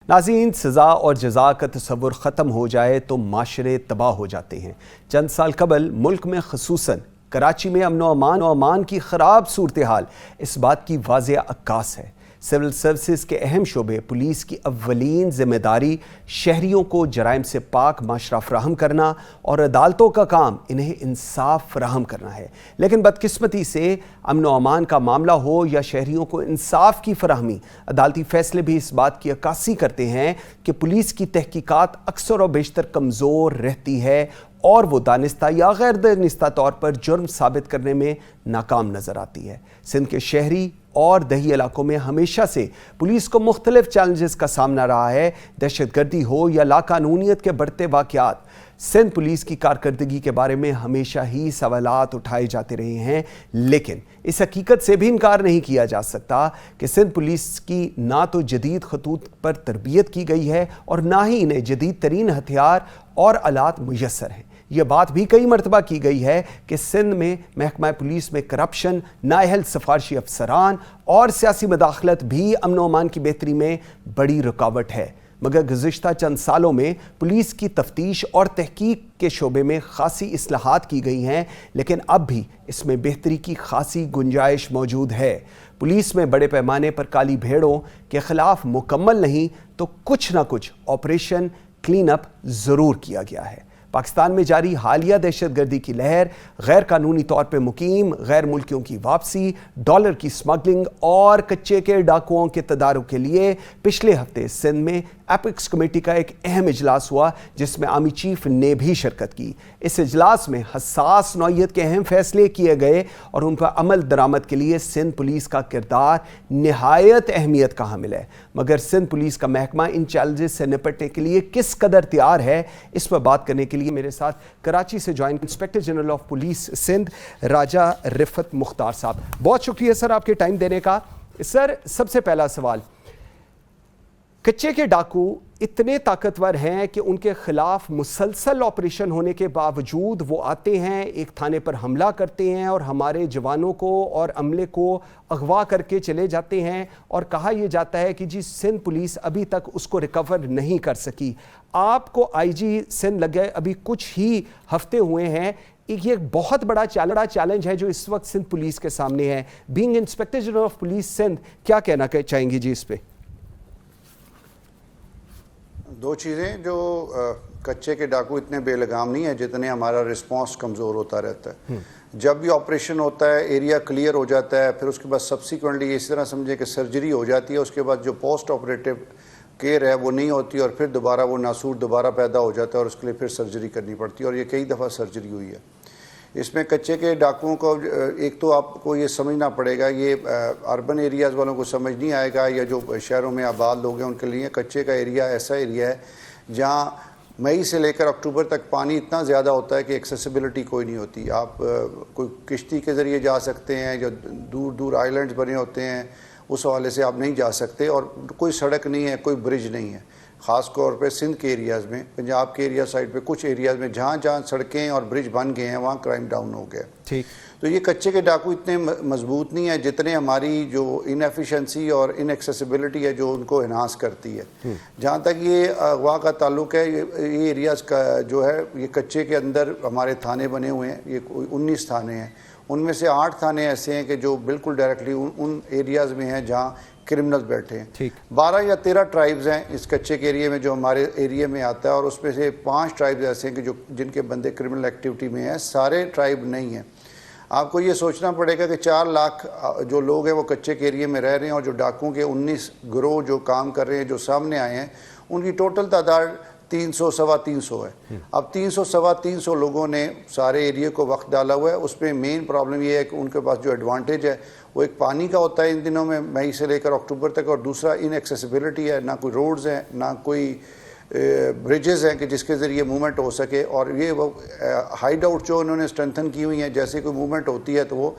ناظرین، سزا اور جزا کا تصور ختم ہو جائے تو معاشرے تباہ ہو جاتے ہیں۔ چند سال قبل ملک میں خصوصاً کراچی میں امن و امان کی خراب صورتحال اس بات کی واضح عکاس ہے۔ سول سروسز کے اہم شعبے پولیس کی اولین ذمہ داری شہریوں کو جرائم سے پاک معاشرہ فراہم کرنا اور عدالتوں کا کام انہیں انصاف فراہم کرنا ہے، لیکن بدقسمتی سے امن و امان کا معاملہ ہو یا شہریوں کو انصاف کی فراہمی، عدالتی فیصلے بھی اس بات کی عکاسی کرتے ہیں کہ پولیس کی تحقیقات اکثر و بیشتر کمزور رہتی ہے اور وہ دانستہ یا غیر دانستہ طور پر جرم ثابت کرنے میں ناکام نظر آتی ہے۔ سندھ کے شہری اور دیہی علاقوں میں ہمیشہ سے پولیس کو مختلف چیلنجز کا سامنا رہا ہے۔ دہشت گردی ہو یا لاقانونیت کے بڑھتے واقعات، سندھ پولیس کی کارکردگی کے بارے میں ہمیشہ ہی سوالات اٹھائے جاتے رہے ہیں، لیکن اس حقیقت سے بھی انکار نہیں کیا جا سکتا کہ سندھ پولیس کی نہ تو جدید خطوط پر تربیت کی گئی ہے اور نہ ہی انہیں جدید ترین ہتھیار اور آلات میسر ہیں۔ یہ بات بھی کئی مرتبہ کی گئی ہے کہ سندھ میں محکمہ پولیس میں کرپشن، نااہل سفارشی افسران اور سیاسی مداخلت بھی امن و امان کی بہتری میں بڑی رکاوٹ ہے، مگر گزشتہ چند سالوں میں پولیس کی تفتیش اور تحقیق کے شعبے میں خاصی اصلاحات کی گئی ہیں، لیکن اب بھی اس میں بہتری کی خاصی گنجائش موجود ہے۔ پولیس میں بڑے پیمانے پر کالی بھیڑوں کے خلاف مکمل نہیں تو کچھ نہ کچھ آپریشن کلین اپ ضرور کیا گیا ہے۔ پاکستان میں جاری حالیہ دہشت گردی کی لہر، غیر قانونی طور پہ مقیم غیر ملکیوں کی واپسی، ڈالر کی سمگلنگ اور کچے کے ڈاکوؤں کے تدارک کے لیے پچھلے ہفتے سندھ میں ایپکس کمیٹی کا ایک اہم اجلاس ہوا جس میں آرمی چیف نے بھی شرکت کی۔ اس اجلاس میں حساس نوعیت کے اہم فیصلے کیے گئے اور ان پر عمل درآمد کے لیے سندھ پولیس کا کردار نہایت اہمیت کا حامل ہے، مگر سندھ پولیس کا محکمہ ان چیلنجز سے نپٹنے کے لیے کس قدر تیار ہے، اس پر بات کرنے کے لیے میرے ساتھ کراچی سے join inspector general of police Sindh Raja Rifat Mukhtar صاحب۔ بہت شکریہ سر آپ کے ٹائم دینے کا۔ سر، سب سے پہلا سوال، کچے کے ڈاکو اتنے طاقتور ہیں کہ ان کے خلاف مسلسل آپریشن ہونے کے باوجود وہ آتے ہیں، ایک تھانے پر حملہ کرتے ہیں اور ہمارے جوانوں کو اور عملے کو اغوا کر کے چلے جاتے ہیں، اور کہا یہ جاتا ہے کہ جی سندھ پولیس ابھی تک اس کو ریکور نہیں کر سکی۔ آپ کو آئی جی سندھ لگے ابھی کچھ ہی ہفتے ہوئے ہیں، یہ ایک بہت بڑا چیلنج ہے جو اس وقت سندھ پولیس کے سامنے ہے۔ Being inspector general of police Sindh, کیا کہنا چاہیں گی جی اس پہ؟ دو چیزیں، جو کچے کے ڈاکو اتنے بے لگام نہیں ہیں جتنے ہمارا رسپانس کمزور ہوتا رہتا ہے۔ جب بھی آپریشن ہوتا ہے، ایریا کلیئر ہو جاتا ہے، پھر اس کے بعد سبسیکوئنٹلی اس طرح سمجھیں کہ سرجری ہو جاتی ہے، اس کے بعد جو پوسٹ آپریٹو کیئر ہے وہ نہیں ہوتی اور پھر دوبارہ وہ ناسور دوبارہ پیدا ہو جاتا ہے اور اس کے لیے پھر سرجری کرنی پڑتی ہے، اور یہ کئی دفعہ سرجری ہوئی ہے۔ اس میں کچے کے ڈاکوؤں کو ایک تو آپ کو یہ سمجھنا پڑے گا، یہ اربن ایریاز والوں کو سمجھ نہیں آئے گا، یا جو شہروں میں آباد لوگ ہیں ان کے لیے کچے کا ایریا ایسا ایریا ہے جہاں مئی سے لے کر اکتوبر تک پانی اتنا زیادہ ہوتا ہے کہ ایکسیسیبلٹی کوئی نہیں ہوتی۔ آپ کوئی کشتی کے ذریعے جا سکتے ہیں، جو دور دور آئیلینڈز بنے ہوتے ہیں اس حوالے سے آپ نہیں جا سکتے، اور کوئی سڑک نہیں ہے، کوئی برج نہیں ہے۔ خاص طور پہ سندھ کے ایریاز میں، پنجاب کے ایریا سائڈ پہ کچھ ایریاز میں جہاں جہاں سڑکیں اور برج بن گئے ہیں وہاں کرائم ڈاؤن ہو گیا۔ ٹھیک، تو یہ کچے کے ڈاکو اتنے مضبوط نہیں ہیں جتنے ہماری جو ان ایفیشنسی اور ان ایکسیسیبلٹی ہے جو ان کو انہانس کرتی ہے۔ جہاں تک یہ اغوا کا تعلق ہے، یہ ایریاز کا جو ہے یہ کچے کے اندر ہمارے تھانے بنے ہوئے ہیں، یہ 19 تھانے ہیں، ان میں سے 8 تھانے ایسے ہیں کہ جو بالکل ڈائریکٹلی ان ایریاز میں ہیں جہاں کرمنلز بیٹھے ہیں۔ 12 یا 13 ٹرائبز ہیں اس کچے کے ایریے میں جو ہمارے ایریے میں آتا ہے، اور اس میں سے 5 ٹرائبز ایسے ہیں کہ جن کے بندے کرمنل ایکٹیویٹی میں ہیں، سارے ٹرائب نہیں ہیں۔ آپ کو یہ سوچنا پڑے گا کہ 4 لاکھ جو لوگ ہیں وہ کچے کے ایریے میں رہ رہے ہیں، اور جو ڈاکوؤں کے 19 گروہ جو کام کر رہے ہیں جو سامنے آئے ہیں ان کی ٹوٹل تعداد 300 سوا 300 ہے۔ اب 300 سوا 300 لوگوں نے سارے ایریے کو وقت ڈالا ہوا ہے۔ اس میں مین پرابلم یہ ہے کہ ان کے پاس جو ایڈوانٹیج ہے وہ ایک پانی کا ہوتا ہے ان دنوں میں، مئی سے لے کر اکتوبر تک، اور دوسرا ان ایکسیسیبلٹی ہے، نہ کوئی روڈز ہیں نہ کوئی بریجز ہیں کہ جس کے ذریعے موومنٹ ہو سکے، اور یہ وہ ہائیڈ آؤٹ جو انہوں نے اسٹرینتھن کی ہوئی ہیں، جیسے کوئی موومنٹ ہوتی ہے تو وہ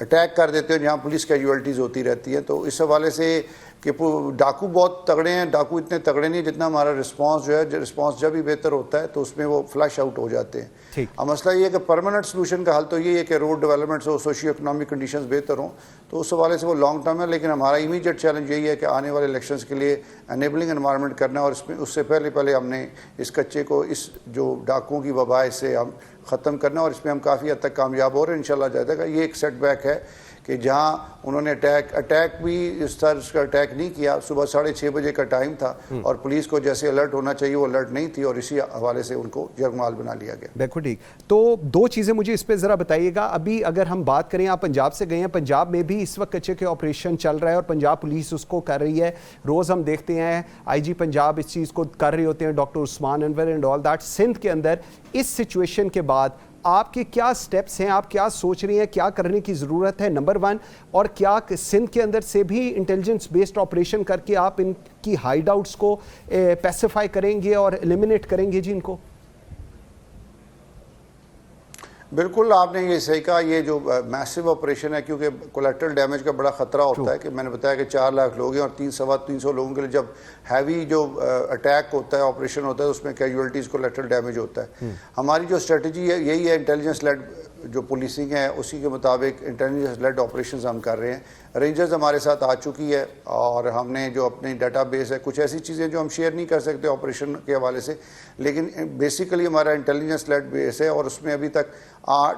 اٹیک کر دیتے ہیں جہاں پولیس کیجویلٹیز ہوتی رہتی ہیں. تو اس حوالے سے کہ ڈاکو بہت تگڑے ہیں, ڈاکو اتنے تگڑے نہیں جتنا ہمارا رسپانس جو ہے, رسپانس جب بھی بہتر ہوتا ہے تو اس میں وہ فلش آؤٹ ہو جاتے ہیں. اب مسئلہ یہ ہے کہ پرماننٹ سلوشن کا حل تو یہ ہے کہ روڈ ڈیولپمنٹس ہو, سوشیو اکنامک کنڈیشنز بہتر ہوں, تو اس حوالے سے وہ لانگ ٹرم ہے. لیکن ہمارا امیڈیٹ چیلنج یہی ہے کہ آنے والے الیکشنز کے لیے انیبلنگ انوائرمنٹ کرنا, اور اس سے پہلے ہم نے اس کچے کو, اس جو ڈاکوؤں کی وبا سے ہم ختم کرنا, اور اس میں ہم کافی حد تک کامیاب ہو رہے ہیں انشاءاللہ. جاتا ہے یہ ایک سیٹ بیک ہے کہ جہاں انہوں نے اٹیک بھی اس طرح کا اٹیک نہیں کیا. صبح 6:30 بجے کا ٹائم تھا اور پولیس کو جیسے الرٹ ہونا چاہیے وہ الرٹ نہیں تھی, اور اسی حوالے سے ان کو یرغمال بنا لیا گیا. بالکل ٹھیک. تو دو چیزیں مجھے اس پہ ذرا بتائیے گا. ابھی اگر ہم بات کریں, آپ پنجاب سے گئے ہیں, پنجاب میں بھی اس وقت کچے کے آپریشن چل رہا ہے اور پنجاب پولیس اس کو کر رہی ہے. روز ہم دیکھتے ہیں آئی جی پنجاب اس چیز کو کر رہے ہوتے ہیں, doctor Usman Anwar and all that. Sindh کے اندر اس سچویشن کے بعد آپ کے کیا سٹیپس ہیں, آپ کیا سوچ رہی ہیں, کیا کرنے کی ضرورت ہے نمبر 1, اور کیا سندھ کے اندر سے بھی انٹیلیجنس بیسڈ آپریشن کر کے آپ ان کی ہائیڈ آؤٹس کو پیسیفائی کریں گے اور ایلیمنیٹ کریں گے جی ان کو؟ بالکل آپ نے یہ صحیح کہا. یہ جو میسو آپریشن ہے, کیونکہ کولیٹرل ڈیمیج کا بڑا خطرہ ہوتا ہے, کہ میں نے بتایا کہ 4 لاکھ لوگ ہیں اور 300 لوگوں کے لیے جب ہیوی جو اٹیک ہوتا ہے, آپریشن ہوتا ہے, اس میں کیجویلٹیز کولیٹرل ڈیمیج ہوتا ہے. ہماری جو اسٹریٹجی ہے یہی ہے, انٹیلیجنس لیڈ جو پولیسنگ ہے اسی کے مطابق انٹیلیجنس لیڈ آپریشنز ہم کر رہے ہیں. رینجرز ہمارے ساتھ آ چکی ہے, اور ہم نے جو اپنی ڈیٹا بیس ہے, کچھ ایسی چیزیں جو ہم شیئر نہیں کر سکتے آپریشن کے حوالے سے, لیکن بیسیکلی ہمارا انٹیلیجنس لیڈ بیس ہے, اور اس میں ابھی تک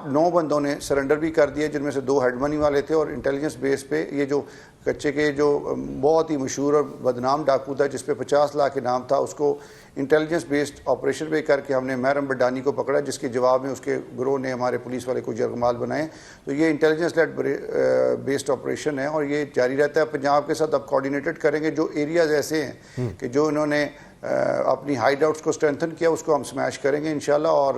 9 بندوں نے سرنڈر بھی کر دیے, جن میں سے 2 ہیڈ منی والے تھے. اور انٹیلیجنس بیس پہ یہ جو کچے کے جو بہت ہی مشہور اور بدنام ڈاکو تھا جس پہ 50 لاکھ انعام تھا, اس کو انٹیلیجنس بیسڈ آپریشن پہ کر کے ہم نے محرم بڈانی کو پکڑا, جس کے جواب میں اس کے گروہ نے ہمارے پولیس والے کو یرغمال بنائے. تو یہ انٹیلیجنس لیڈ بیسڈ آپریشن ہے اور یہ جاری رہتا ہے. پنجاب کے ساتھ اب کوآرڈینیٹڈ کریں گے. جو ایریاز ایسے ہیں کہ جو انہوں نے اپنی ہائیڈ آؤٹس کو اسٹرینتھن کیا, اس کو ہم سمیش کریں گے انشاءاللہ, اور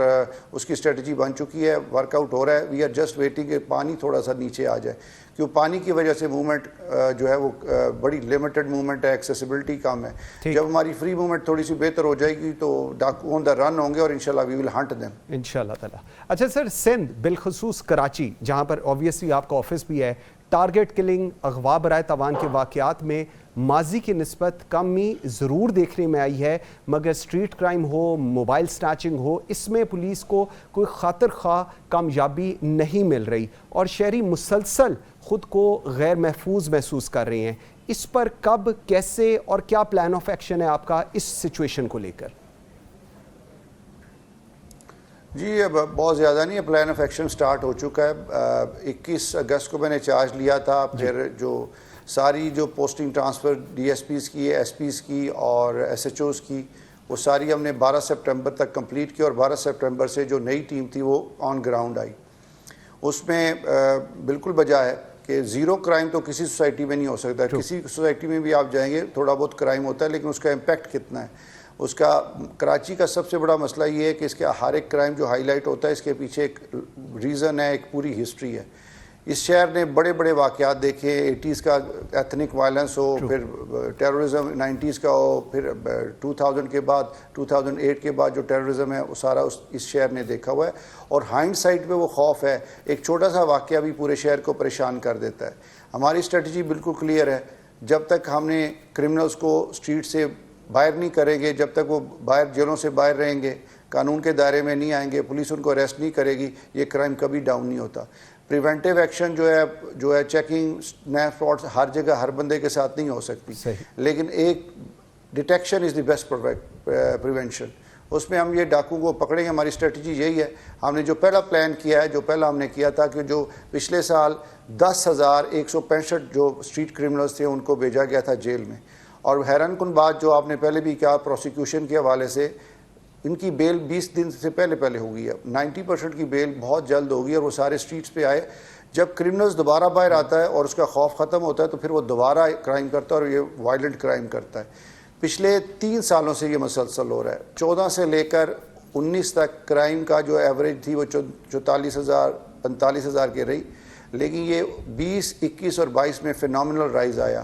اس کی اسٹریٹجی بن چکی ہے, ورک آؤٹ ہو رہا ہے. وی آر جسٹ ویٹنگ کہ پانی تھوڑا سا نیچے آ جائے, کیوں پانی کی وجہ سے موومنٹ جو ہے وہ بڑی لمیٹڈ موومنٹ ہے, ایکسیسیبلٹی کم ہے. جب ہماری فری موومنٹ تھوڑی سی بہتر ہو جائے گی تو ڈاکو آن دا رن ہوں گے, اور انشاءاللہ وی ول ہنٹ دیم انشاءاللہ تعالیٰ. اچھا سر, سندھ بالخصوص کراچی جہاں پر اوبویسلی آپ کا آفس بھی ہے, ٹارگٹ کلنگ, اغوا برائے تاوان کے واقعات میں ماضی کی نسبت کمی ضرور دیکھنے میں آئی ہے, مگر سٹریٹ کرائم ہو, موبائل سنیچنگ ہو, اس میں پولیس کو کوئی خاطر خواہ کامیابی نہیں مل رہی, اور شہری مسلسل خود کو غیر محفوظ محسوس کر رہے ہیں. اس پر کب, کیسے اور کیا پلان آف ایکشن ہے آپ کا اس سچویشن کو لے کر؟ جی اب بہت زیادہ نہیں ہے, پلان آف ایکشن سٹارٹ ہو چکا ہے. 21 اگست کو میں نے چارج لیا تھا. پھر جو ساری جو posting transfer D S Ps کی, ایس پیز کی اور ایس ایچ اوز کی, وہ ساری ہم نے 12 سپٹمبر تک کمپلیٹ کی, اور 12 سپٹمبر سے جو نئی ٹیم تھی وہ آن گراؤنڈ آئی. اس میں بالکل بجا ہے کہ زیرو کرائم تو کسی سوسائٹی میں نہیں ہو سکتا. کسی سوسائٹی میں بھی آپ جائیں گے تھوڑا بہت کرائم ہوتا ہے, لیکن اس کا امپیکٹ کتنا ہے, اس کا. کراچی کا سب سے بڑا مسئلہ یہ ہے کہ اس کے ہر ایک کرائم جو ہائی لائٹ ہوتا ہے, اس کے پیچھے ایک ریزن ہے, ایک پوری ہسٹری ہے. اس شہر نے بڑے بڑے واقعات دیکھے, 80s کا ایتھنک وائلنس ہو, پھر ٹیررزم 90s کا ہو, پھر 2000 کے بعد 2008 کے بعد جو ٹیررزم ہے وہ سارا اس شہر نے دیکھا ہوا ہے. اور ہائنڈ سائٹ پہ وہ خوف ہے, ایک چھوٹا سا واقعہ بھی پورے شہر کو پریشان کر دیتا ہے. ہماری اسٹریٹجی بالکل کلیئر ہے, جب تک ہم نے کرمنلز کو اسٹریٹ سے باہر نہیں کریں گے, جب تک وہ باہر جیلوں سے باہر رہیں گے, قانون کے دائرے میں نہیں آئیں گے, پولیس ان کو اریسٹ نہیں کرے گی, یہ کرائم کبھی ڈاؤن نہیں ہوتا. پریونٹیو ایکشن جو ہے چیکنگ, نیپ فراڈ ہر جگہ ہر بندے کے ساتھ نہیں ہو سکتی, لیکن ایک detection is the best prevention. اس میں ہم یہ ڈاکو کو پکڑیں گے. ہماری اسٹریٹجی یہی ہے. ہم نے جو پہلا پلان کیا ہے, جو پہلا ہم نے کیا تھا کہ جو پچھلے سال 10,165 جو اسٹریٹ کرمنلز تھے ان کو بھیجا گیا تھا جیل میں, اور حیران کن بات جو آپ نے پہلے بھی کہا پروسیکیوشن کے حوالے سے, ان کی بیل 20 دن سے پہلے ہو گئی ہے. 90% کی بیل بہت جلد ہوگی, اور وہ سارے سٹریٹس پہ آئے. جب کرمنلز دوبارہ باہر آتا ہے اور اس کا خوف ختم ہوتا ہے تو پھر وہ دوبارہ کرائم کرتا ہے, اور یہ وائلنٹ کرائم کرتا ہے. پچھلے 3 سالوں سے یہ مسلسل ہو رہا ہے. 14 سے لے کر 19 تک کرائم کا جو ایوریج تھی وہ 44,000 45,000 کے رہی, لیکن یہ 20, 21 اور 22 میں فینومینل رائز آیا.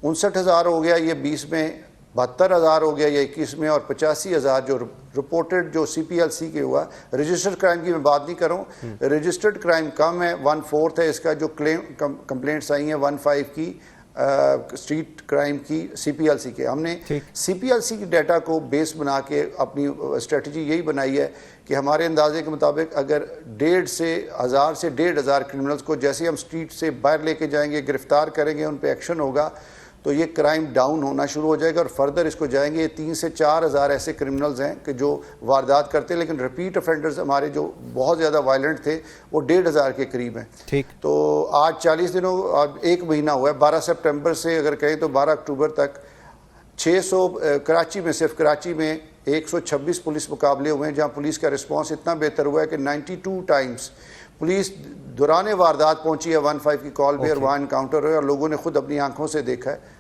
59,000 ہو گیا, یہ 20 میں 72,000 ہو گیا یا 21 میں, اور 85,000 جو رپورٹڈ جو CPLC کے ہوا. رجسٹرڈ کرائم کی میں بات نہیں کروں, رجسٹرڈ کرائم کم ہے, 1/4 ہے اس کا جو کمپلینٹس آئی ہیں 1/5 کی اسٹریٹ کرائم کی CPLC کے. ہم نے CPLC کی ڈیٹا کو بیس بنا کے اپنی اسٹریٹجی یہی بنائی ہے کہ ہمارے اندازے کے مطابق اگر 1,500 سے 1,500 کرمنلز کو جیسے ہم اسٹریٹ سے باہر لے کے جائیں گے, گرفتار کریں گے, ان پہ ایکشن ہوگا, تو یہ کرائم ڈاؤن ہونا شروع ہو جائے گا. اور فردر اس کو جائیں گے, یہ 3,000 سے 4,000 ایسے کرمنلز ہیں کہ جو واردات کرتے ہیں, لیکن ریپیٹ افینڈرز ہمارے جو بہت زیادہ وائلنٹ تھے وہ 1,500 کے قریب ہیں. تو آج 40 دنوں, آج 1 مہینہ ہوا ہے, 12 سپٹمبر سے اگر کہیں تو 12 اکتوبر تک 600 کراچی میں, صرف کراچی میں 126 پولیس مقابلے ہوئے ہیں جہاں پولیس کا رسپانس اتنا بہتر ہوا ہے کہ 92 ٹائمز پولیس دوران واردات پہنچی ہے 1/5 کی کال پہ, اور وہاں انکاؤنٹر ہوئے اور لوگوں نے خود اپنی آنکھوں سے دیکھا ہے.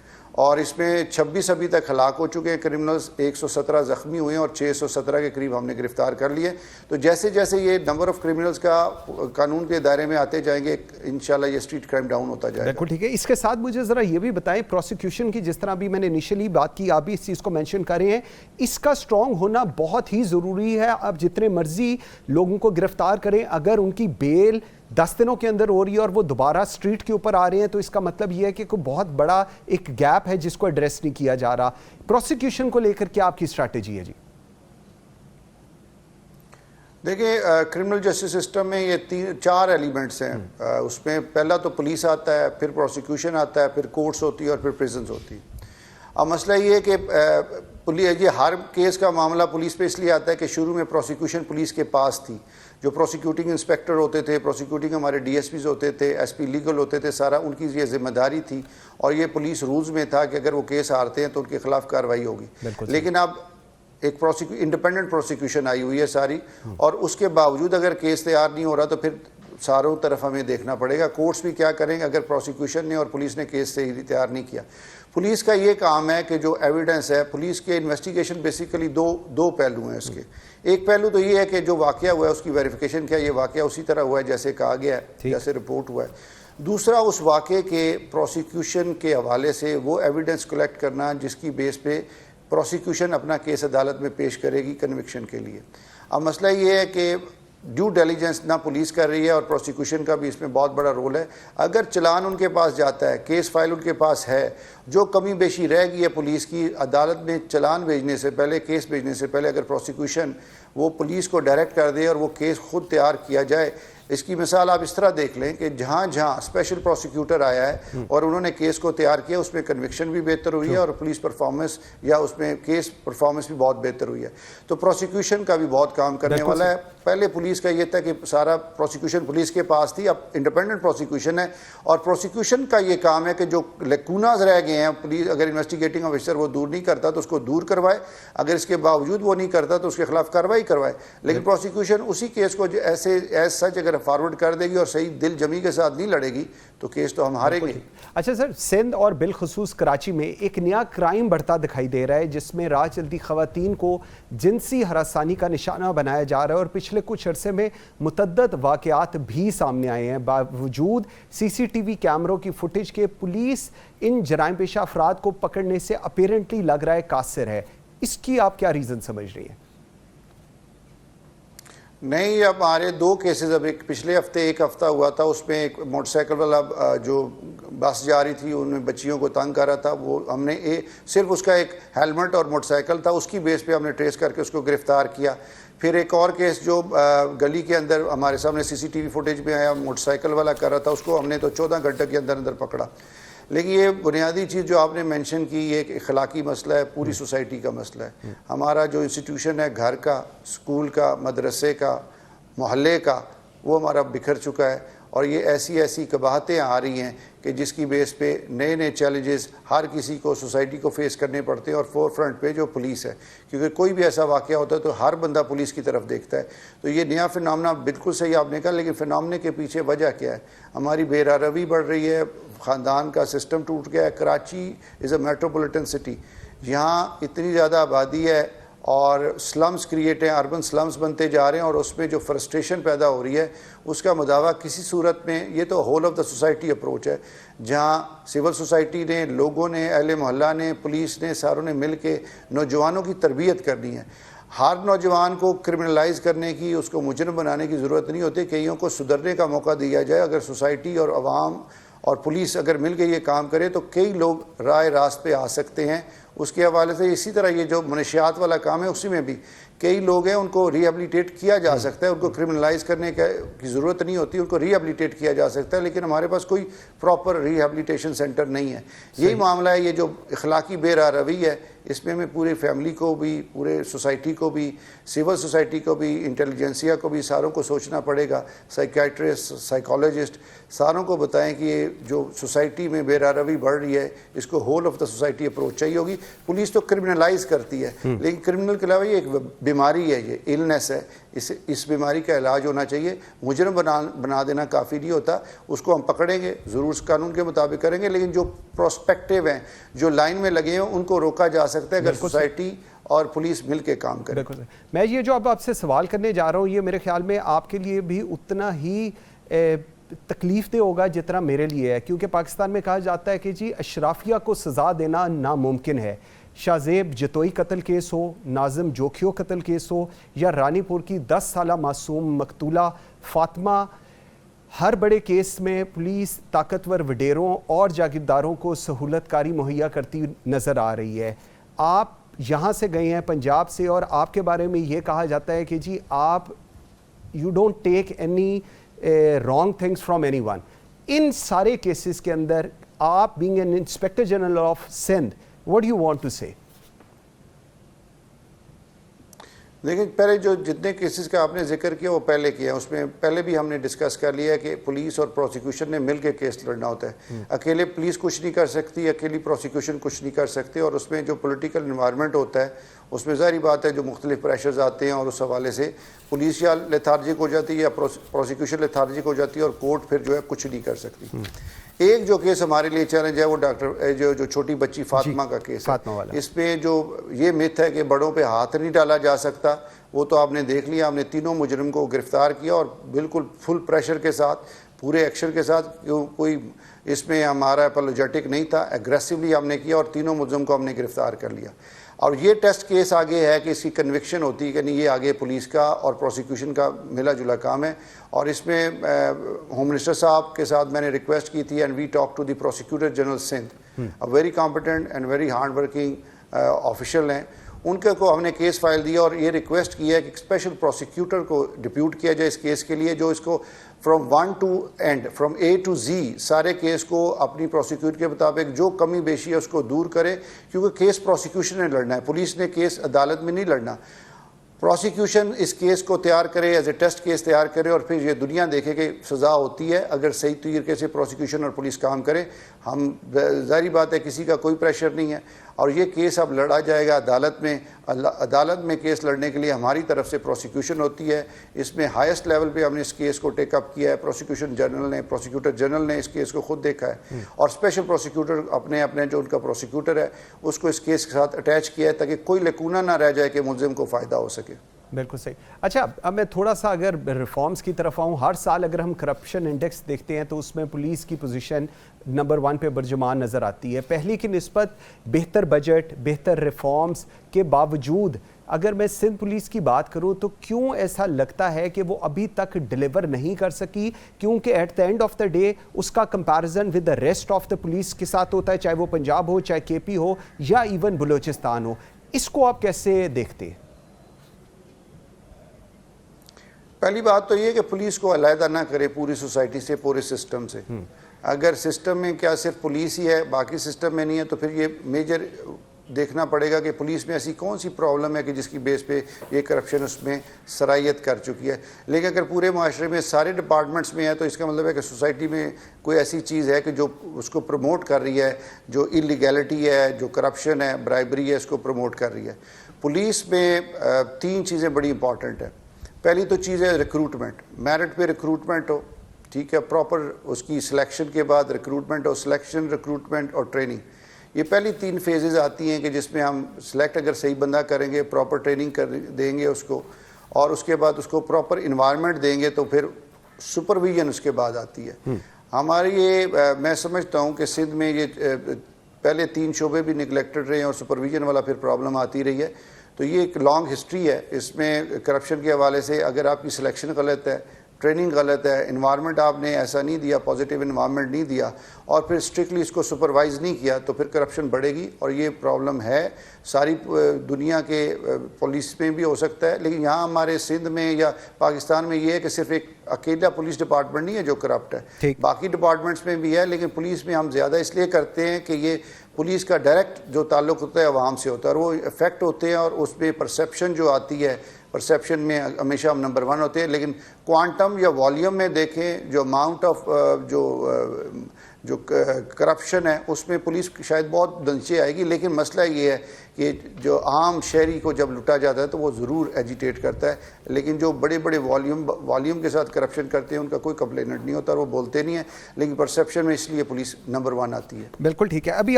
اور اس میں 26 ابھی تک ہلاک ہو چکے ہیں کرمنلز, 117 زخمی ہوئے ہیں اور 617 کے قریب ہم نے گرفتار کر لیے. تو جیسے جیسے یہ نمبر آف کرمنلز کا قانون کے دائرے میں آتے جائیں گے, انشاءاللہ یہ اسٹریٹ کرائم ڈاؤن ہوتا جائے گا. بالکل ٹھیک ہے. اس کے ساتھ مجھے ذرا یہ بھی بتائیں, پروسیکیوشن کی جس طرح بھی میں نے انیشلی بات کی, آپ بھی اس چیز کو مینشن کر رہے ہیں, اس کا اسٹرانگ ہونا بہت ہی ضروری ہے. آپ جتنے مرضی لوگوں کو گرفتار کریں, اگر ان کی بیل 10 دنوں کے اندر ہو رہی ہے اور وہ دوبارہ اسٹریٹ کے اوپر آ رہے ہیں, تو اس کا مطلب یہ ہے کہ کوئی بہت بڑا ایک گیپ ہے جس کو ایڈریس نہیں کیا جا رہا. پروسیکیوشن کو لے کر کیا آپ کی اسٹریٹجی ہے جی؟ دیکھیں, کرمنل جسٹس سسٹم میں یہ 4 ایلیمنٹس ہیں. اس میں پہلا تو پولیس آتا ہے, پھر پروسیکیوشن آتا ہے, پھر کورٹس ہوتی ہے, اور پھر پریزنز ہوتی ہے. اب مسئلہ یہ ہے کہ یہ ہر کیس کا معاملہ پولیس پہ اس لیے آتا ہے کہ شروع میں پروسیکیوشن پولیس کے پاس تھی. جو پروسیکیوٹنگ انسپیکٹر ہوتے تھے, پروسیکیوٹنگ ہمارے DSPs ہوتے تھے, SP لیگل ہوتے تھے, سارا ان کی یہ ذمہ داری تھی, اور یہ پولیس رولز میں تھا کہ اگر وہ کیس ہارتے ہیں تو ان کے خلاف کارروائی ہوگی. لیکن اب ایک انڈیپینڈنٹ پروسیکیوشن آئی ہوئی ہے ساری, اور اس کے باوجود اگر کیس تیار نہیں ہو رہا تو پھر ساروں طرف ہمیں دیکھنا پڑے گا. کورٹس بھی کیا کریں گے اگر پروسیکیوشن نے اور پولیس نے کیس سے تیار نہیں کیا. پولیس کا یہ کام ہے کہ جو ایویڈنس ہے, پولیس کے انویسٹیگیشن بیسیکلی دو پہلو ہیں اس کے. ایک پہلو تو یہ ہے کہ جو واقعہ ہوا ہے اس کی ویریفیکیشن کیا یہ واقعہ اسی طرح ہوا ہے جیسے کہا گیا ہے, جیسے رپورٹ ہوا ہے. دوسرا, اس واقعے کے پروسیکیوشن کے حوالے سے وہ ایویڈنس کلیکٹ کرنا جس کی بیس پہ پروسیکیوشن اپنا کیس عدالت میں پیش کرے گی کنوکشن کے لیے. اب مسئلہ یہ ہے کہ ڈیو ڈیلیجنس نہ پولیس کر رہی ہے, اور پروسیکیوشن کا بھی اس میں بہت بڑا رول ہے. اگر چلان ان کے پاس جاتا ہے, کیس فائل ان کے پاس ہے, جو کمی بیشی رہ گئی ہے پولیس کی عدالت میں چلان بھیجنے سے پہلے, کیس بھیجنے سے پہلے, اگر پروسیکیوشن وہ پولیس کو ڈائریکٹ کر دے اور وہ کیس خود تیار کیا جائے. اس کی مثال آپ اس طرح دیکھ لیں کہ جہاں جہاں اسپیشل پروسیکیوٹر آیا ہے اور انہوں نے کیس کو تیار کیا, اس میں کنوکشن بھی بہتر ہوئی ہے, اور پولیس پرفارمنس یا اس میں کیس پرفارمنس بھی بہت بہتر ہوئی ہے. تو پروسیکیوشن کا بھی بہت کام کرنے والا ہے. پہلے پولیس کا یہ تھا کہ سارا پروسیکیوشن پولیس کے پاس تھی, اب انڈیپینڈنٹ پروسیکیوشن ہے, اور پروسیکیوشن کا یہ کام ہے کہ جو لیکوناز رہ گئے ہیں, پولیس اگر انویسٹیگیٹنگ آفیسر وہ دور نہیں کرتا تو اس کو دور کروائے, اگر اس کے باوجود وہ نہیں کرتا تو اس کے خلاف کارروائی کروائے. لیکن پروسیکیوشن اسی کیس کو ایسے ایز سچ اگر فارورڈ کر دے گی اور صحیح دل جمی کے ساتھ نہیں لڑے گی تو کیس تو ہم ہاریں گے. اچھا سر, سندھ اور بالخصوص کراچی میں ایک نیا کرائم بڑھتا دکھائی دے رہا ہے جس میں راہ چلتی خواتین کو جنسی ہراسانی کا نشانہ بنایا جا رہا ہے, اور پچھلے کچھ عرصے میں متعدد واقعات بھی سامنے آئے ہیں. باوجود CCTV کیمروں کی فوٹیج کے پولیس ان جرائم پیشہ افراد کو پکڑنے سے اپیرنٹلی لگ رہا ہے قاصر ہے. اس کی آپ کیا ریزن سمجھ رہی ہیں؟ نہیں, اب ہمارے 2 کیسز, اب ایک پچھلے ہفتے ایک ہفتہ ہوا تھا, اس میں ایک موٹر سائیکل والا جو بس جا رہی تھی ان میں بچیوں کو تنگ کر رہا تھا, وہ ہم نے صرف اس کا ایک ہیلمٹ اور موٹر سائیکل تھا, اس کی بیس پہ ہم نے ٹریس کر کے اس کو گرفتار کیا. پھر ایک اور کیس جو گلی کے اندر ہمارے سامنے CCTV فوٹیج میں آیا, موٹر سائیکل والا کر رہا تھا, اس کو ہم نے تو 14 گھنٹے کے اندر پکڑا. لیکن یہ بنیادی چیز جو آپ نے مینشن کی, یہ ایک اخلاقی مسئلہ ہے, پوری سوسائٹی کا مسئلہ ہے. ہمارا جو انسٹیٹیوشن ہے, گھر کا, اسکول کا, مدرسے کا, محلے کا, وہ ہمارا بکھر چکا ہے, اور یہ ایسی قباحتیں آ رہی ہیں کہ جس کی بیس پہ نئے چیلنجز ہر کسی کو سوسائٹی کو فیس کرنے پڑتے ہیں, اور فور فرنٹ پہ جو پولیس ہے, کیونکہ کوئی بھی ایسا واقعہ ہوتا ہے تو ہر بندہ پولیس کی طرف دیکھتا ہے. تو یہ نیا فنامنا بالکل صحیح آپ نے کہا, لیکن فنامنے کے پیچھے وجہ کیا ہے؟ ہماری بے روی بڑھ رہی ہے, خاندان کا سسٹم ٹوٹ گیا ہے. کراچی از اے میٹروپولیٹن سٹی, یہاں اتنی زیادہ آبادی ہے اور سلمز کریٹ ہیں, اربن سلمز بنتے جا رہے ہیں, اور اس میں جو فرسٹریشن پیدا ہو رہی ہے اس کا مداوع کسی صورت میں, یہ تو whole of the society approach ہے, جہاں سول سوسائٹی نے, لوگوں نے, اہل محلہ نے, پولیس نے, ساروں نے مل کے نوجوانوں کی تربیت کرنی ہے. ہر نوجوان کو کرمنلائز کرنے کی, اس کو مجرم بنانے کی ضرورت نہیں ہوتی, کئیوں کو سدھرنے کا موقع دیا جائے. اگر سوسائٹی اور عوام اور پولیس اگر مل کے یہ کام کرے تو کئی لوگ راہ راست پہ آ سکتے ہیں. اس کے حوالے سے اسی طرح یہ جو منشیات والا کام ہے اسی میں بھی کئی لوگ ہیں, ان کو ری ایبلیٹیٹ کیا جا سکتا ہے, ان کو کرمنلائز کرنے کی ضرورت نہیں ہوتی, ان کو ری ایبلیٹیٹ کیا جا سکتا ہے, لیکن ہمارے پاس کوئی پراپر ری ایبلیٹیشن سینٹر نہیں ہے. یہی معاملہ ہے, یہ جو اخلاقی بے راہ روی ہے, اس میں ہمیں پوری فیملی کو بھی, پورے سوسائٹی کو بھی, سول سوسائٹی کو بھی, انٹیلیجنسیا کو بھی, ساروں کو سوچنا پڑے گا. سائیکیٹرسٹ, سائیکالوجسٹ, ساروں کو بتائیں کہ یہ جو سوسائٹی میں بے راہ روی بڑھ رہی ہے اس کو whole of the society approach چاہیے ہوگی. پولیس تو کرمنلائز کرتی ہے, لیکن کرمنل کے علاوہ یہ ایک بیماری ہے, یہ النس ہے, اس بیماری کا علاج ہونا چاہیے. مجرم بنا دینا کافی نہیں ہوتا, اس کو ہم پکڑیں گے, ضرور قانون کے مطابق کریں گے, لیکن جو پروسپیکٹیو ہیں, جو لائن میں لگے ہیں, ان کو روکا جا سکتا ہے اگر سوسائٹی اور پولیس مل کے کام کرے. میں یہ جو اب آپ سے سوال کرنے جا رہا ہوں, یہ میرے خیال میں آپ کے لیے بھی اتنا ہی تکلیف دہ ہوگا جتنا میرے لیے ہے, کیونکہ پاکستان میں کہا جاتا ہے کہ جی اشرافیہ کو سزا دینا ناممکن ہے. شاہ زیب جتوئی قتل کیس ہو, ناظم جوکھیو قتل کیس ہو, یا رانی پور کی 10 سالہ معصوم مقتولہ فاطمہ, ہر بڑے کیس میں پولیس طاقتور وڈیروں اور جاگیرداروں کو سہولت کاری مہیا کرتی نظر آ رہی ہے. آپ یہاں سے گئے ہیں پنجاب سے, اور آپ کے بارے میں یہ کہا جاتا ہے کہ جی آپ you don't take any wrong things from anyone. ان سارے کیسز کے اندر آپ being an inspector general of Sindh, what do you want to say? لیکن پہلے جو جتنے کیسز کا آپ نے ذکر کیا وہ پہلے کیا, اس میں پہلے بھی ہم نے ڈسکس کر لیا ہے کہ پولیس اور پروسیکیوشن نے مل کے کیس لڑنا ہوتا ہے. اکیلے پولیس کچھ نہیں کر سکتی, اکیلی پروسیکیوشن کچھ نہیں کر سکتے, اور اس میں جو پولیٹیکل انوائرمنٹ ہوتا ہے اس میں ظاہری بات ہے جو مختلف پریشرز آتے ہیں, اور اس حوالے سے پولیس یا لیتھارجک ہو جاتی ہے یا پروسیکیوشن لیتھارجک ہو جاتی ہے, اور کورٹ پھر جو ہے کچھ نہیں کر سکتی. ایک جو کیس ہمارے لیے چیلنج ہے وہ جو چھوٹی بچی فاطمہ کا کیس ہے. اس میں جو یہ میتھ ہے کہ بڑوں پہ ہاتھ نہیں ڈالا جا سکتا, وہ تو آپ نے دیکھ لیا. ہم نے تینوں مجرم کو گرفتار کیا, اور بالکل فل پریشر کے ساتھ, پورے ایکشن کے ساتھ, کوئی اس میں ہمارا اپولوجیٹک نہیں تھا, ایگریسولی ہم نے کیا, اور تینوں مجرم کو ہم نے گرفتار کر لیا. اور یہ ٹیسٹ کیس آگے ہے کہ اس کی کنوکشن ہوتی ہے کہ نہیں, یہ آگے پولیس کا اور پروسیکیوشن کا ملا جلا کام ہے. اور اس میں ہوم منسٹر صاحب کے ساتھ میں نے ریکویسٹ کی تھی, and we talk to the prosecutor general Sindh, very competent and very hard working official ہیں, ان کو ہم نے کیس فائل دیا اور یہ ریکویسٹ کیا ہے کہ اسپیشل پروسیکیوٹر کو ڈپیوٹ کیا جائے اس کیس کے لیے, جو اس کو from one to end, from A to Z سارے کیس کو اپنی پروسیکیوٹ کے مطابق جو کمی بیشی ہے اس کو دور کرے, کیونکہ کیس پروسیکیوشن نے لڑنا ہے, پولیس نے کیس عدالت میں نہیں لڑنا. پروسیکیوشن اس کیس کو تیار کرے, ایز اے ٹیسٹ کیس تیار کرے, اور پھر یہ دنیا دیکھے کہ سزا ہوتی ہے اگر صحیح طریقے سے پروسیکیوشن اور پولیس کام کرے. ہم ظاہری بات ہے کسی کا کوئی پریشر نہیں ہے, اور یہ کیس اب لڑا جائے گا عدالت میں. عدالت میں کیس لڑنے کے لیے ہماری طرف سے پروسیکیوشن ہوتی ہے. اس میں ہائیسٹ لیول پہ ہم نے اس کیس کو ٹیک اپ کیا ہے. پروسیکیوٹر جنرل نے اس کیس کو خود دیکھا ہے, اور اسپیشل پروسیکیوٹر اپنے جو ان کا پروسیکیوٹر ہے اس کو اس کیس کے ساتھ اٹیچ کیا ہے, تاکہ کوئی لکونہ نہ رہ جائے کہ ملزم کو فائدہ ہو سکے. بالکل صحیح. اچھا, اب میں تھوڑا سا اگر ریفارمز کی طرف آؤں, ہر سال اگر ہم کرپشن انڈیکس دیکھتے ہیں تو اس میں پولیس کی پوزیشن نمبر 1 پہ برجمان نظر آتی ہے. پہلی کی نسبت بہتر بجٹ, بہتر ریفارمز کے باوجود اگر میں سندھ پولیس کی بات کروں تو کیوں ایسا لگتا ہے کہ وہ ابھی تک ڈیلیور نہیں کر سکی؟ کیونکہ at the end of the day اس کا comparison with the rest of the police کے ساتھ ہوتا ہے, چاہے وہ پنجاب ہو, چاہے کے پی ہو, یا ایون بلوچستان ہو. اس کو آپ کیسے دیکھتے ہیں؟ پہلی بات تو یہ کہ پولیس کو علیحدہ نہ کرے پوری سوسائٹی سے, پورے سسٹم سے. اگر سسٹم میں کیا صرف پولیس ہی ہے, باقی سسٹم میں نہیں ہے, تو پھر یہ میجر دیکھنا پڑے گا کہ پولیس میں ایسی کون سی پرابلم ہے کہ جس کی بیس پہ یہ کرپشن اس میں سرایت کر چکی ہے. لیکن اگر پورے معاشرے میں سارے ڈپارٹمنٹس میں ہے تو اس کا مطلب ہے کہ سوسائٹی میں کوئی ایسی چیز ہے کہ جو اس کو پروموٹ کر رہی ہے, جو انلیگیلٹی ہے, جو کرپشن ہے, برائبری ہے, اس کو پروموٹ کر رہی ہے. پولیس میں 3 چیزیں بڑی امپورٹنٹ ہیں. پہلی تو چیز ہے ریکروٹمنٹ, میرٹ پہ ریکروٹمنٹ ہو, ٹھیک ہے, پراپر اس کی سلیکشن کے بعد ریکروٹمنٹ ہو, سلیکشن, ریکروٹمنٹ اور ٹریننگ, یہ پہلی 3 فیزز آتی ہیں کہ جس میں ہم سلیکٹ اگر صحیح بندہ کریں گے، پراپر ٹریننگ کر دیں گے اس کو، اور اس کے بعد اس کو پراپر انوائرمنٹ دیں گے، تو پھر سپرویژن اس کے بعد آتی ہے. ہماری یہ میں سمجھتا ہوں کہ سندھ میں یہ پہلے 3 شعبے بھی نگلیکٹڈ رہے ہیں اور سپرویژن والا پھر پرابلم آتی رہی ہے. تو یہ ایک لانگ ہسٹری ہے. اس میں کرپشن کے حوالے سے اگر آپ کی سلیکشن غلط ہے، ٹریننگ غلط ہے، انوائرمنٹ آپ نے ایسا نہیں دیا، پازیٹیو انوائرمنٹ نہیں دیا، اور پھر اسٹرکٹلی اس کو سپروائز نہیں کیا، تو پھر کرپشن بڑھے گی. اور یہ پرابلم ہے ساری دنیا کے پولیس میں بھی ہو سکتا ہے، لیکن یہاں ہمارے سندھ میں یا پاکستان میں یہ ہے کہ صرف ایک اکیلا پولیس ڈپارٹمنٹ نہیں ہے جو کرپٹ ہے، باقی ڈپارٹمنٹس میں بھی ہے. لیکن پولیس میں ہم زیادہ اس لیے کرتے ہیں کہ یہ پولیس کا ڈائریکٹ جو تعلق ہوتا ہے عوام سے ہوتا ہے، اور وہ افیکٹ ہوتے ہیں، اور اس میں پرسیپشن جو آتی ہے، پرسیپشن میں ہمیشہ ہم نمبر 1 ہوتے ہیں. لیکن کوانٹم یا والیوم میں دیکھیں جو اماؤنٹ آف جو کرپشن ہے اس میں پولیس شاید بہت نیچے آئے گی. لیکن مسئلہ یہ ہے کہ جو عام شہری کو جب لٹا جاتا ہے تو وہ ضرور ایجیٹیٹ کرتا ہے، لیکن جو بڑے بڑے والیوم کے ساتھ کرپشن کرتے ہیں ان کا کوئی کمپلینٹ نہیں ہوتا اور وہ بولتے نہیں ہیں. لیکن پرسیپشن میں اس لیے پولیس نمبر 1 آتی ہے. بالکل ٹھیک ہے. ابھی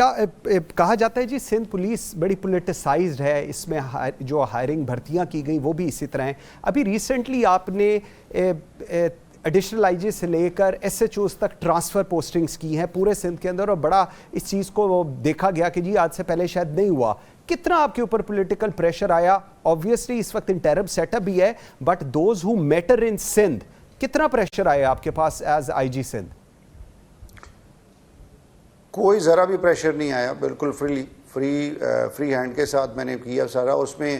کہا جاتا ہے جی سندھ پولیس بڑی پولیٹیسائزڈ ہے، اس میں جو ہائرنگ بھرتیاں کی گئیں وہ بھی اسی طرح ہیں. ابھی ریسنٹلی آپ نے ایڈیشنل آئی جی سے لے کر ایس ایچ اوز تک ٹرانسفر پوسٹنگز کی ہیں پورے سندھ کے اندر، اور بڑا اس چیز کو دیکھا گیا کہ جی آج سے پہلے شاید نہیں ہوا. کتنا آپ کے اوپر پولیٹیکل پریشر آیا؟ آبویسلی اس وقت انٹرم سیٹ اپ بھی ہے، بٹ دوز ہو میٹر ان سندھ، کتنا پریشر آیا آپ کے پاس ایز آئی جی سندھ؟ کوئی ذرا بھی پریشر نہیں آیا، بالکل فری ہینڈ کے ساتھ میں نے کیا سارا. اس میں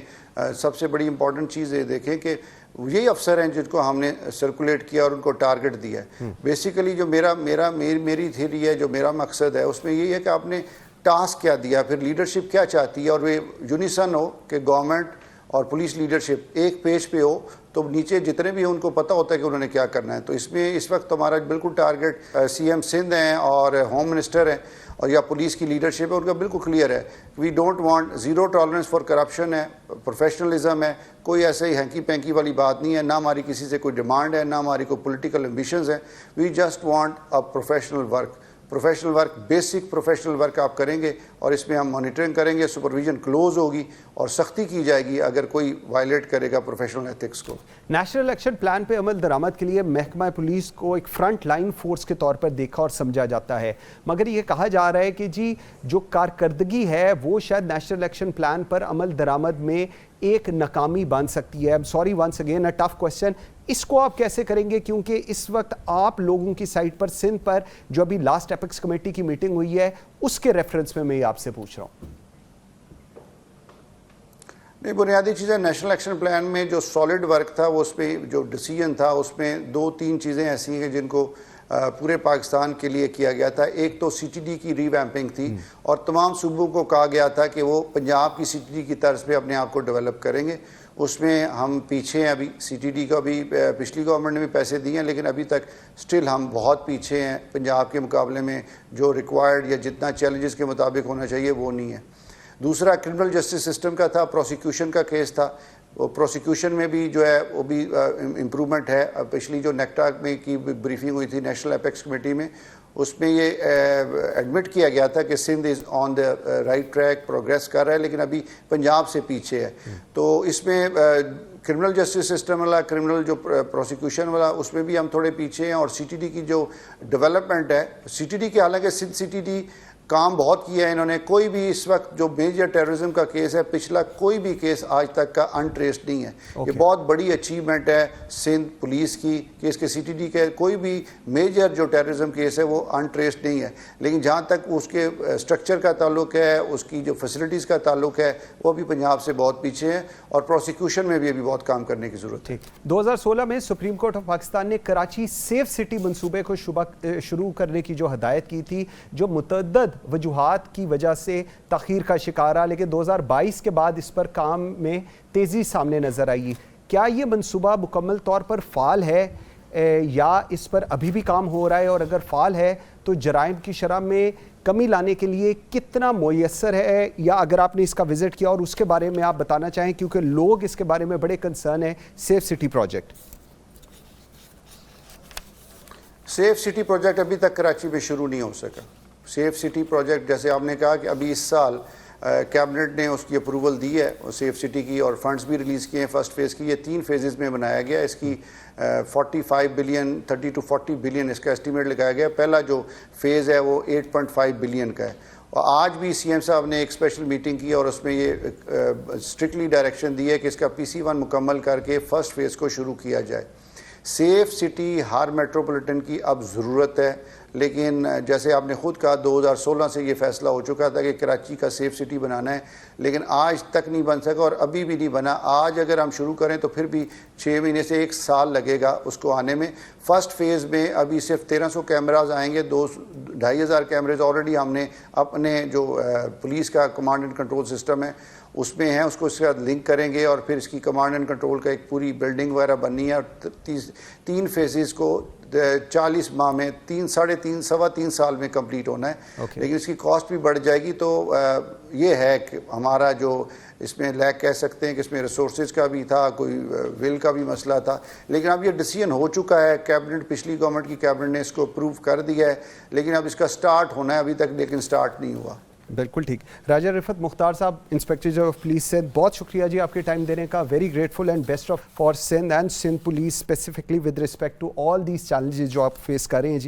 سب سے بڑی امپورٹنٹ چیز یہ دیکھیں کہ یہی افسر ہیں جن کو ہم نے سرکولیٹ کیا اور ان کو ٹارگٹ دیا ہے. بیسیکلی جو میری تھیوری ہے، جو میرا مقصد ہے، اس میں یہی ہے کہ آپ نے ٹاسک کیا دیا، پھر لیڈرشپ کیا چاہتی ہے، اور وہ یونیسن ہو کہ گورنمنٹ اور پولیس لیڈرشپ ایک پیج پہ ہو، تو نیچے جتنے بھی ان کو پتہ ہوتا ہے کہ انہوں نے کیا کرنا ہے. تو اس میں اس وقت ہمارا بالکل ٹارگٹ سی ایم سندھ ہیں اور ہوم منسٹر ہیں اور یا پولیس کی لیڈرشپ ہے، ان کا بالکل کلیئر ہے. We don't want, zero tolerance for corruption ہے، پروفیشنلزم ہے، کوئی ایسے ہی ہینکی پینکی والی بات نہیں ہے. نہ ہماری کسی سے کوئی ڈیمانڈ ہے، نہ ہماری کوئی پولیٹیکل ایمبیشنز ہیں. We just want a professional work, basic professional work آپ کریں گے، اور اس میں ہم مانیٹرنگ کریں گے، سپرویژن کلوز ہوگی اور سختی کی جائے گی اگر کوئی وائلیٹ کرے گا پروفیشنل ایتھکس کو. نیشنل الیکشن پلان پہ عمل درآمد کے لیے محکمہ پولیس کو ایک فرنٹ لائن فورس کے طور پر دیکھا اور سمجھا جاتا ہے، مگر یہ کہا جا رہا ہے کہ جی جو کارکردگی ہے وہ شاید نیشنل الیکشن پلان پر عمل درآمد میں ایک ناکامی بن سکتی ہے. Sorry once again a tough question, اس کو آپ کیسے کریں گے؟ کیونکہ اس وقت آپ لوگوں کی سائٹ پر سندھ پر جو ابھی لاسٹ ایپیکس کمیٹی کی میٹنگ ہوئی ہے اس کے ریفرنس میں یہ آپ سے پوچھ رہا ہوں. نہیں، بنیادی چیزیں نیشنل ایکشن پلان میں جو سالڈ ورک تھا، وہ اس پہ جو ڈیسیژن تھا، اس میں 2-3 چیزیں ایسی ہیں جن کو پورے پاکستان کے لیے کیا گیا تھا. ایک تو سی ٹی ڈی کی ری ویمپنگ تھی، اور تمام صوبوں کو کہا گیا تھا کہ وہ پنجاب کی سی ٹی ڈی کی طرز پہ اپنے آپ کو ڈیولپ کریں گے. اس میں ہم پیچھے ہیں. ابھی سی ٹی ڈی کا بھی پچھلی گورنمنٹ نے بھی پیسے دیے ہیں، لیکن ابھی تک سٹل ہم بہت پیچھے ہیں پنجاب کے مقابلے میں. جو ریکوائرڈ یا جتنا چیلنجز کے مطابق ہونا چاہیے وہ نہیں ہے. دوسرا کرمنل جسٹس سسٹم کا تھا، پروسیکیوشن کا کیس تھا. وہ پروسیکیوشن میں بھی جو ہے وہ بھی امپرومنٹ ہے. پچھلی جو نیکٹا میں کی بریفنگ ہوئی تھی نیشنل ایپیکس کمیٹی میں، اس میں یہ ایڈمٹ کیا گیا تھا کہ سندھ از آن دا رائٹ ٹریک، پروگریس کر رہا ہے، لیکن ابھی پنجاب سے پیچھے ہے. تو اس میں کرمنل جسٹس سسٹم والا، کرمنل جو پروسیکیوشن والا، اس میں بھی ہم تھوڑے پیچھے ہیں. اور سی ٹی ڈی کی جو ڈیولپمنٹ ہے، سی ٹی ڈی کی حالانکہ سندھ سی ٹی ڈی کام بہت کیا ہے انہوں نے. کوئی بھی اس وقت جو میجر ٹیررزم کا کیس ہے، پچھلا کوئی بھی کیس آج تک کا انٹریسڈ نہیں ہے. یہ بہت بڑی اچیومنٹ ہے سندھ پولیس کی کہ اس کے سی ٹی ڈی کے کوئی بھی میجر جو ٹیررزم کیس ہے وہ انٹریسڈ نہیں ہے. لیکن جہاں تک اس کے اسٹرکچر کا تعلق ہے، اس کی جو فیسلٹیز کا تعلق ہے، وہ بھی پنجاب سے بہت پیچھے ہیں. اور پروسیکیوشن میں بھی ابھی بہت کام کرنے کی ضرورت ہے. 2016 میں سپریم کورٹ آف پاکستان نے کراچی سیف سٹی منصوبے کو شروع کرنے کی جو ہدایت کی تھی، جو متعدد وجوہات کی وجہ سے تاخیر کا شکار رہا، لیکن 2022 کے بعد اس پر کام میں تیزی سامنے نظر آئی. کیا یہ منصوبہ مکمل طور پر فعال ہے یا اس پر ابھی بھی کام ہو رہا ہے؟ اور اگر فعال ہے تو جرائم کی شرح میں کمی لانے کے لیے کتنا میسر ہے؟ یا اگر آپ نے اس کا وزٹ کیا اور اس کے بارے میں آپ بتانا چاہیں، کیونکہ لوگ اس کے بارے میں بڑے کنسرن ہیں. سیف سٹی پروجیکٹ ابھی تک کراچی میں شروع نہیں ہو سکا. سیف سٹی پروجیکٹ جیسے آپ نے کہا کہ ابھی اس سال کیبنٹ نے اس کی اپروول دی ہے سیف سٹی کی اور فنڈز بھی ریلیز کیے ہیں فرسٹ فیز کی. یہ 3 فیزز میں بنایا گیا. اس کی 45 بلین 30 to 40 بلین اس کا اسٹیمیٹ لگایا گیا. پہلا جو فیز ہے وہ 8.5 بلین کا ہے. اور آج بھی سی ایم صاحب نے ایک اسپیشل میٹنگ کی اور اس میں یہ اسٹرکٹلی ڈائریکشن دی ہے کہ اس کا PC1 مکمل کر کے فرسٹ فیز کو شروع کیا جائے. سیف سٹی ہر میٹروپولیٹن کی اب ضرورت ہے, لیکن جیسے آپ نے خود کہا 2016 سے یہ فیصلہ ہو چکا تھا کہ کراچی کا سیف سٹی بنانا ہے, لیکن آج تک نہیں بن سکا اور ابھی بھی نہیں بنا. آج اگر ہم شروع کریں تو پھر بھی 6 مہینے سے 1 سال لگے گا اس کو آنے میں. فرسٹ فیز میں ابھی صرف 1300 کیمراز آئیں گے. 2,500 کیمرز آلریڈی ہم نے اپنے جو پولیس کا کمانڈ اینڈ کنٹرول سسٹم ہے اس میں ہیں, اس کو اس کے ساتھ لنک کریں گے اور پھر اس کی کمانڈ اینڈ کنٹرول کا ایک پوری بلڈنگ وغیرہ بننی ہے. اور 3 فیزز کو 40 ماہ میں 3.5 سال میں کمپلیٹ ہونا ہے. لیکن اس کی کاسٹ بھی بڑھ جائے گی. تو یہ ہے کہ ہمارا جو اس میں لیک کہہ سکتے ہیں کہ اس میں ریسورسز کا بھی تھا, کوئی ول کا بھی مسئلہ تھا, لیکن اب یہ ڈیسیژن ہو چکا ہے. کیبنٹ پچھلی گورنمنٹ کی کیبنٹ نے اس کو اپروو کر دیا ہے, لیکن اب اس کا سٹارٹ ہونا ہے ابھی تک, لیکن سٹارٹ نہیں ہوا. بالکل ٹھیک. راجہ Rifat Mukhtar Sahab, inspector general of police Sindh, بہت شکریہ جی آپ کے ٹائم دینے کا. Very grateful and best of for Sindh and Sindh police specifically with respect to all these challenges جو آپ فیس کر رہے ہیں جی.